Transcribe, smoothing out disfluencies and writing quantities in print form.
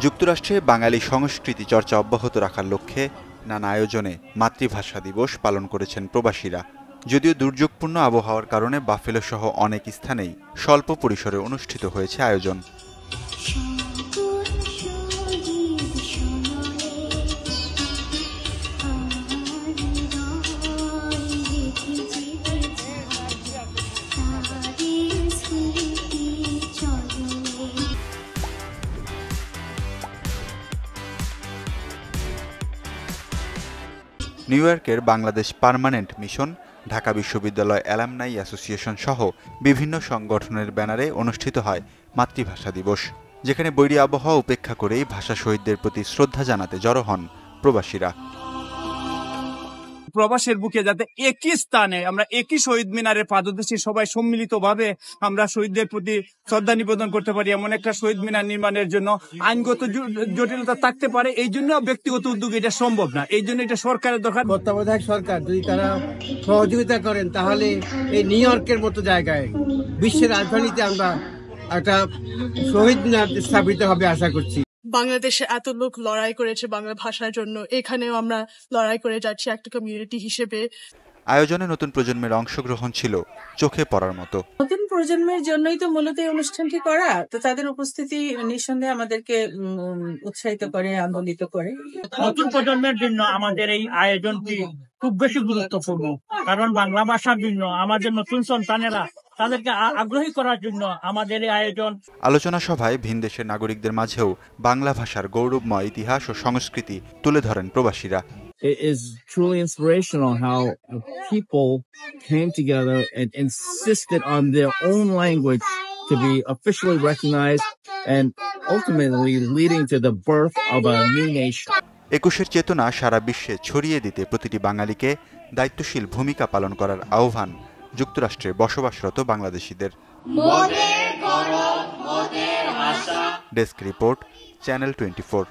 যুক্তরাষ্ট্রে বাঙালি সংস্কৃতি চর্চা অব্যাহত রাখার লক্ষ্যে নানা আয়োজনে মাতৃভাষা দিবস পালন করেছেন প্রবাসীরা। যদিও দুর্যোগপূর্ণ আবহাওয়ার কারণে বাফেলো সহ অনেক স্থানেই স্বল্প পরিসরে অনুষ্ঠিত হয়েছে আয়োজন। নিউ ইয়র্কের বাংলাদেশ পার্মানেন্ট মিশন, ঢাকা বিশ্ববিদ্যালয় অ্যালামনাই অ্যাসোসিয়েশন সহ বিভিন্ন সংগঠনের ব্যানারে অনুষ্ঠিত হয় মাতৃভাষা দিবস, যেখানে বৈরী আবহাওয়া উপেক্ষা করেই ভাষা শহীদদের প্রতি শ্রদ্ধা জানাতে জড়ো হন প্রবাসীরা। প্রবাসের বুকে যাতে একই স্থানে আমরা একই শহীদ মিনারের পাদদেশে সবাই সম্মিলিতভাবে আমরা শহীদদের প্রতি শ্রদ্ধা নিবেদন করতে পারি, এমন একটা শহীদ মিনার নির্মাণের জন্য আইনগত জটিলতা থাকতে পারে। এই জন্য ব্যক্তিগত উদ্যোগ এটা সম্ভব না, এই জন্য এটা সরকারের দরকার। তত্ত্বাবধায়ক সরকার যদি তারা সহযোগিতা করেন তাহলে এই নিউ ইয়র্কের মতো জায়গায় বিশ্বের রাজধানীতে আমরা একটা শহীদ মিনার স্থাপিত হবে আশা করছি। বাংলাদেশে এত লোক লড়াই করেছে বাংলা ভাষার জন্য, এখানেও আমরা লড়াই করে যাচ্ছি একটা কমিউনিটি হিসেবে। আয়োজনে নতুন প্রজন্মের অংশগ্রহণ ছিল চোখে পড়ার মতো। নতুন প্রজন্মের জন্যই তো মূলত এই অনুষ্ঠানটি করা, তো তাদের উপস্থিতি নিঃসন্দেহে আমাদেরকে উৎসাহিত করে, আনন্দিত করে। নতুন প্রজন্মের জন্য আমাদের এই আয়োজনটি খুব বেশি গুরুত্বপূর্ণ, কারণ বাংলা ভাষার জন্য আমাদের নতুন সন্তানেরা তাদেরকে আগ্রহী করার জন্য আমাদের এই আয়োজন। আলোচনা সভায় ভিনদেশের নাগরিকদের মাঝেও বাংলা ভাষার গৌরবময় ইতিহাস ও সংস্কৃতি তুলে ধরেন প্রবাসীরা। It is truly inspirational how people came together and insisted on their own language to be officially recognized and ultimately leading to the birth of a new nation. ২১-এর চেতনা সারা বিশ্বে ছড়িয়ে দিতে প্রতিটি বাঙালিকে দায়িত্বশীল ভূমিকা পালন করার আহ্বান যুক্তরাষ্ট্রে বসবাসরত বাংলাদেশিদের। Desk report, channel 24।